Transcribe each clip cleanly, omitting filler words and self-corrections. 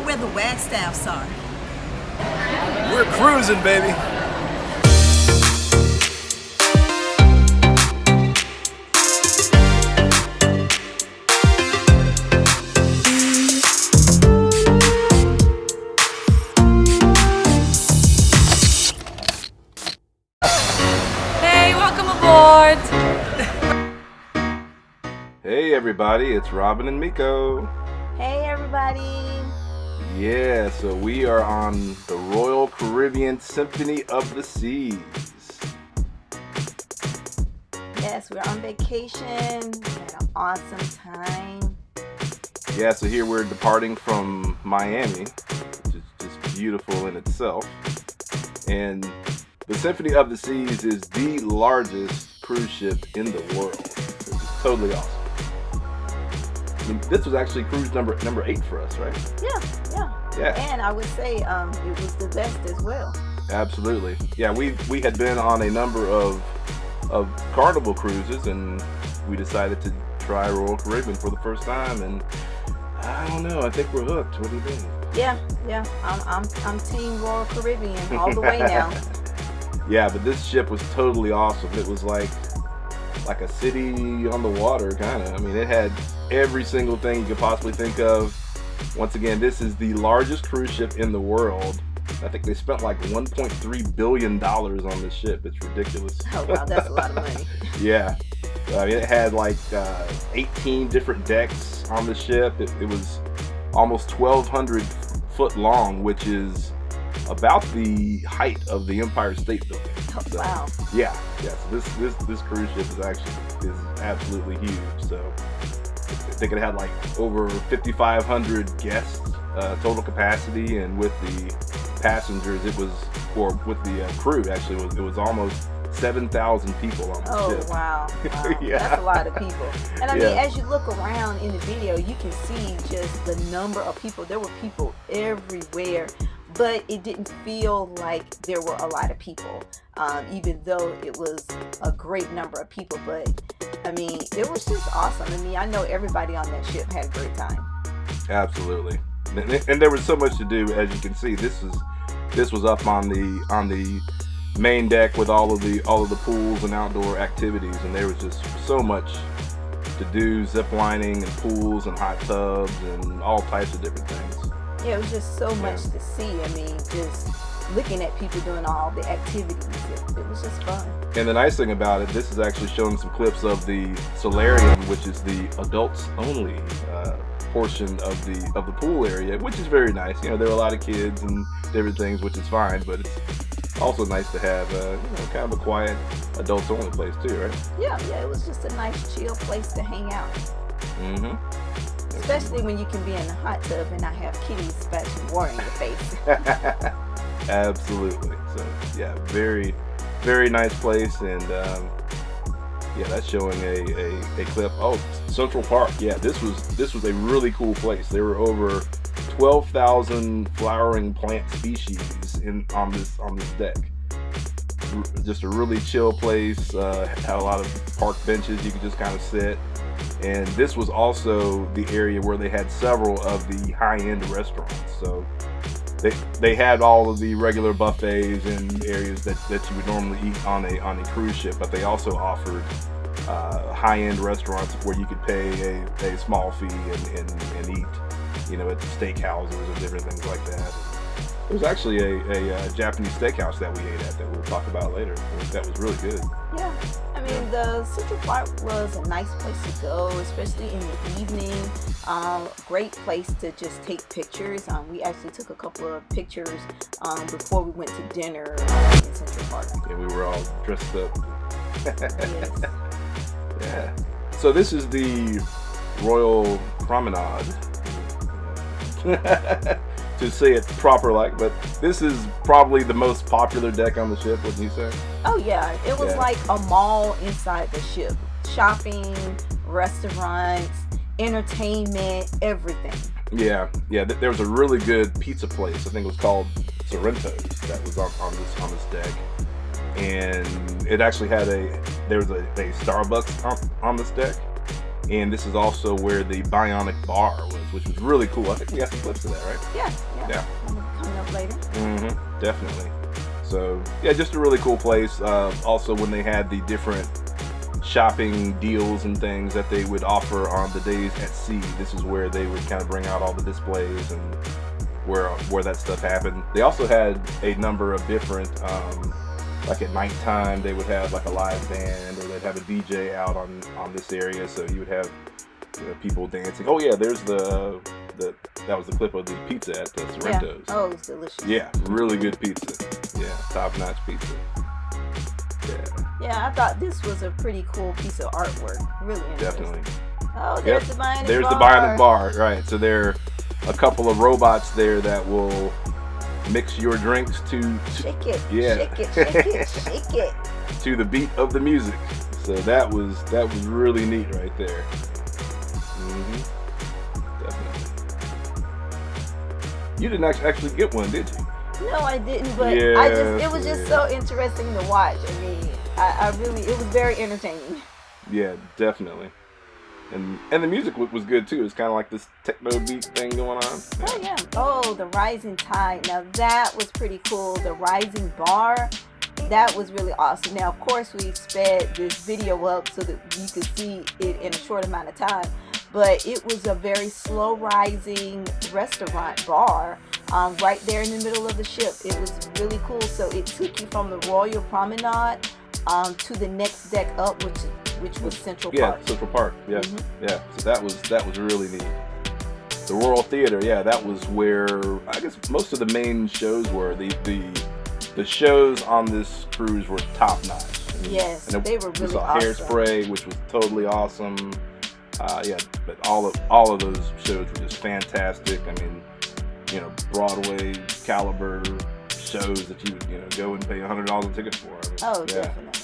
where the Wagstaffs are. We're cruising, baby. Hey, welcome aboard. Hey, everybody, it's Robin and Miko. Hey, everybody. Yeah, so we are on the Royal Caribbean Symphony of the Seas. Yes, we're on vacation. We had an awesome time. Yeah, so here we're departing from Miami, which is just beautiful in itself. And the Symphony of the Seas is the largest cruise ship in the world, which is totally awesome. I mean, this was actually cruise number 8 for us, right? Yeah. And I would say it was the best as well. Absolutely. Yeah, we had been on a number of Carnival cruises, and we decided to try Royal Caribbean for the first time, and I don't know, I think we're hooked. What do you think? Yeah. I'm Team Royal Caribbean all the way now. Yeah, but this ship was totally awesome. It was like a city on the water, kind of. I mean, it had every single thing you could possibly think of. Once again, this is the largest cruise ship in the world. I think they spent like $1.3 billion on this ship. It's ridiculous. Oh, wow, that's a lot of money. Yeah. It had like 18 different decks on the ship. It was almost 1,200 foot long, which is about the height of the Empire State Building. Oh, So, wow. Yeah. So this cruise ship is absolutely huge. So I think it had like over 5,500 guests total capacity, and with the passengers, with the crew actually, it was almost 7,000 people on the ship. Oh, wow. Yeah. That's a lot of people. And I mean, Yeah. as you look around in the video, you can see just the number of people. There were people everywhere, but it didn't feel like there were a lot of people, even though it was a great number of people. But I mean, it was just awesome. I mean, I know everybody on that ship had a great time. Absolutely. And there was so much to do. As you can see, this was up on the main deck with all of the pools and outdoor activities, and there was just so much to do: zip lining and pools and hot tubs and all types of different things. Yeah, it was just so much to see. I mean, just looking at people doing all the activities, it was just fun. And the nice thing about it, this is actually showing some clips of the solarium, which is the adults only portion of the pool area, which is very nice. You know, there are a lot of kids and different things, which is fine, but it's also nice to have kind of a quiet adults only place too, right? Yeah, it was just a nice chill place to hang out. Mm-hmm. Especially when you can be in the hot tub and not have kitties splashing water in your face. Absolutely. So yeah, very, very nice place, and yeah, that's showing a clip. Oh, Central Park. Yeah, this was a really cool place. There were over 12,000 flowering plant species on this deck. Just a really chill place. Had a lot of park benches you could just kind of sit. And this was also the area where they had several of the high-end restaurants. So they had all of the regular buffets and areas that you would normally eat on a cruise ship, but they also offered high-end restaurants where you could pay a small fee and eat, at steakhouses and different things like that. There was actually a Japanese steakhouse that we ate at that we'll talk about later. That was really good. Yeah, I mean, the Central Park was a nice place to go, especially in the evening. Great place to just take pictures. We actually took a couple of pictures before we went to dinner in Central Park. And we were all dressed up. Yes. Yeah. So this is the Royal Promenade. To say it proper but this is probably the most popular deck on the ship, wouldn't you say? Oh yeah, it was like a mall inside the ship. Shopping, restaurants, entertainment, everything. Yeah. There was a really good pizza place. I think it was called Sorrento's that was on this deck, and it actually had there was a Starbucks on this deck, And this is also where the Bionic Bar was, which was really cool. I think we got some clips of that, right? Yeah. Coming up later. Mm-hmm. Definitely. So, yeah, just a really cool place. Also, when they had the different shopping deals and things that they would offer on the days at sea, this is where they would kind of bring out all the displays and where that stuff happened. They also had a number of different, like at nighttime, they would have like a live band, or they'd have a DJ out on this area, so you would have people dancing. Oh yeah, there's that was the clip of the pizza at Sorrento's. Yeah. Oh, it was delicious. Yeah, really good pizza. Yeah, top-notch pizza. Yeah, I thought this was a pretty cool piece of artwork. Really interesting. Definitely. Oh, there's the Bionic Bar. There's the Bionic Bar, right. So there are a couple of robots there that will mix your drinks to... Shake it, yeah. shake it, shake it. To the beat of the music. So that was really neat right there. Definitely. You didn't actually get one, did you? No, I didn't, but Yeah, it was just so interesting to watch. I mean, I really, it was very entertaining. Yeah, definitely. And the music was good too. It's kind of like this techno beat thing going on. Oh yeah. Oh, the Rising Tide. Now that was pretty cool. The Rising Bar, that was really awesome. Now, of course, we sped this video up so that you could see it in a short amount of time. But it was a very slow rising restaurant bar right there in the middle of the ship. It was really cool. So it took you from the Royal Promenade to the next deck up, which was Central Park. Yeah, Central Park. Yeah, yeah. So that was really neat. The Royal Theater. Yeah, that was where I guess most of the main shows were. The shows on this cruise were top notch. Yes, they were really saw awesome. Hairspray, which was totally awesome. Yeah, but all of those shows were just fantastic. I mean, Broadway caliber shows that you would go and pay $100 a ticket for. I mean, Oh, definitely.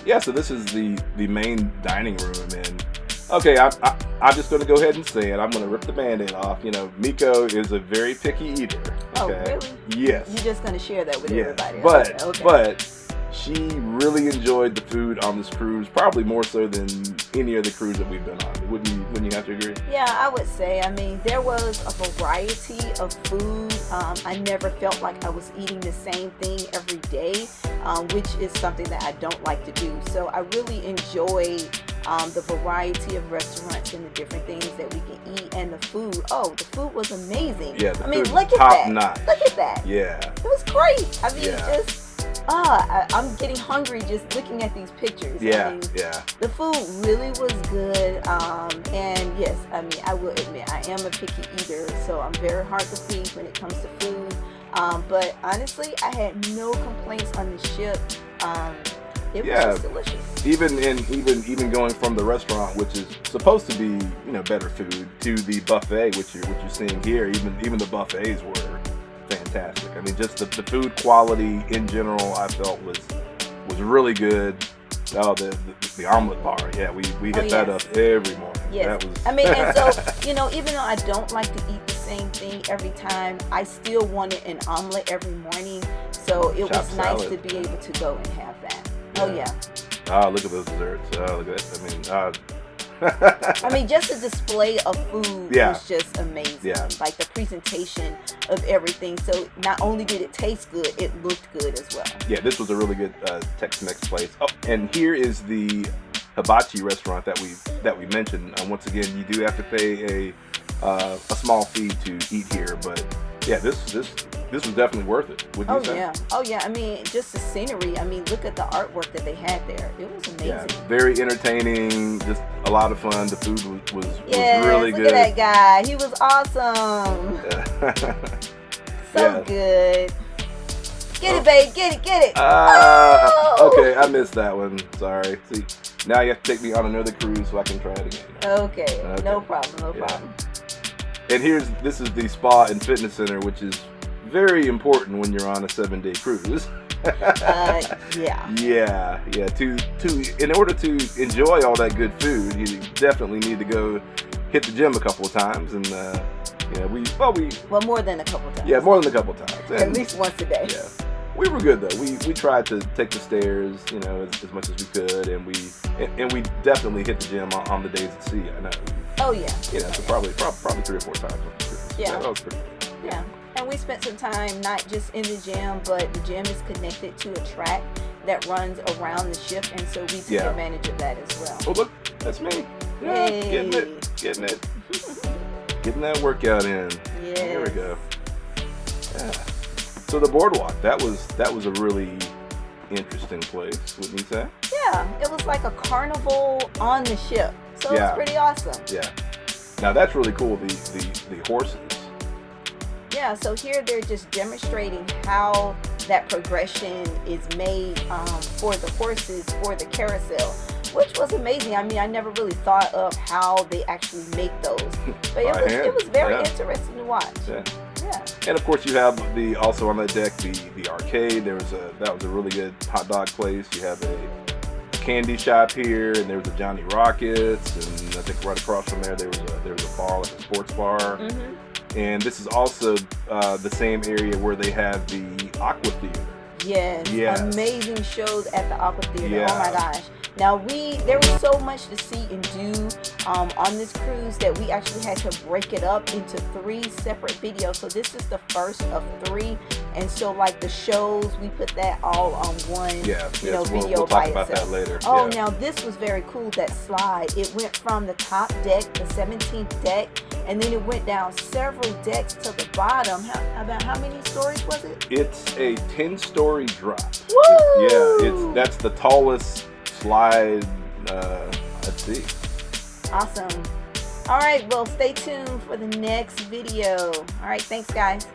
Yeah. So this is the main dining room, and okay, I'm just going to go ahead and say it. I'm going to rip the Band-Aid off. Miko is a very picky eater. Okay? Oh, really? Yes. You're just going to share that with everybody. But Okay. she really enjoyed the food on this cruise, probably more so than any other cruise that we've been on. Wouldn't you have to agree? Yeah, I would say. I mean, there was a variety of food. I never felt like I was eating the same thing every day, which is something that I don't like to do. So I really enjoy the variety of restaurants and the different things that we can eat, and the food. Oh, the food was amazing. Yeah, I mean, food look at top that. notch. Look at that. Yeah. It was great. I mean, Yeah. I'm getting hungry just looking at these pictures. Yeah, I mean, yeah. the food really was good. And yes, I mean, I will admit I am a picky eater, so I'm very hard to please when it comes to food. But honestly, I had no complaints on the ship. It was just delicious. Even going from the restaurant, which is supposed to be better food, to the buffet, which you're seeing here. Even the buffets were fantastic. I mean, just the food quality in general, I felt was really good. Oh, the omelet bar, yeah, we hit that up every morning. Yes. That was... I mean, and so even though I don't like to eat the same thing every time, I still wanted an omelet every morning. So it was nice to be able to go and have that. Yeah. Oh yeah. Oh, look at those desserts. Oh, look at that. I mean, just the display of food was just amazing. Yeah. Like the presentation of everything. So not only did it taste good, it looked good as well. Yeah, this was a really good Tex-Mex place. Oh, and here is the hibachi restaurant that we mentioned. Once again, you do have to pay a small fee to eat here, but yeah, this was definitely worth it. Wouldn't you say? Oh yeah. I mean, just the scenery. I mean, look at the artwork that they had there. It was amazing. Yeah, very entertaining. Just a lot of fun. The food was really good. Look at that guy. He was awesome. So good. Get it, babe. Get it. Okay, I missed that one. Sorry. See, now you have to take me on another cruise so I can try it again. Okay. No problem. And this is the spa and fitness center, which is very important when you're on a 7-day cruise. Yeah. In order to enjoy all that good food, you definitely need to go hit the gym a couple of times, and more than a couple of times. Yeah, more than a couple of times. And, at least once a day. We were good though. We tried to take the stairs, you know, as much as we could, and we definitely hit the gym on the days at sea. I know. Oh yeah. You know, so probably 3 or 4 times. Yeah. That was pretty good. Yeah. And we spent some time not just in the gym, but the gym is connected to a track that runs around the ship, and so we took advantage of that as well. Oh look, that's me. Yeah, Hey. getting it, getting that workout in. Yeah. There we go. Yeah. So the boardwalk, that was a really interesting place, wouldn't you say? Yeah, it was like a carnival on the ship, so it was pretty awesome. Yeah. Now that's really cool. The horses. Yeah, so here they're just demonstrating how that progression is made for the horses for the carousel, which was amazing. I mean, I never really thought of how they actually make those, but it was very interesting to watch. Yeah. Yeah. And of course, you have also on that deck the arcade. That was a really good hot dog place. You have a candy shop here, and there was a Johnny Rockets, and I think right across from there was a bar, like a sports bar. Mm-hmm. And this is also the same area where they have the Aqua Theater. Yes. Amazing shows at the Aqua Theater. Yeah. Oh my gosh. Now there was so much to see and do on this cruise that we actually had to break it up into 3 separate videos. So this is the first of 3, and so like the shows, we put that all on one video we'll by talk about itself. that later. Oh, yeah. Now this was very cool. That slide, it went from the top deck, the 17th deck, and then it went down several decks to the bottom. About how many stories was it? It's a 10-story drop. Woo! That's the tallest slide at sea. Awesome. All right, well, stay tuned for the next video. All right, thanks, guys.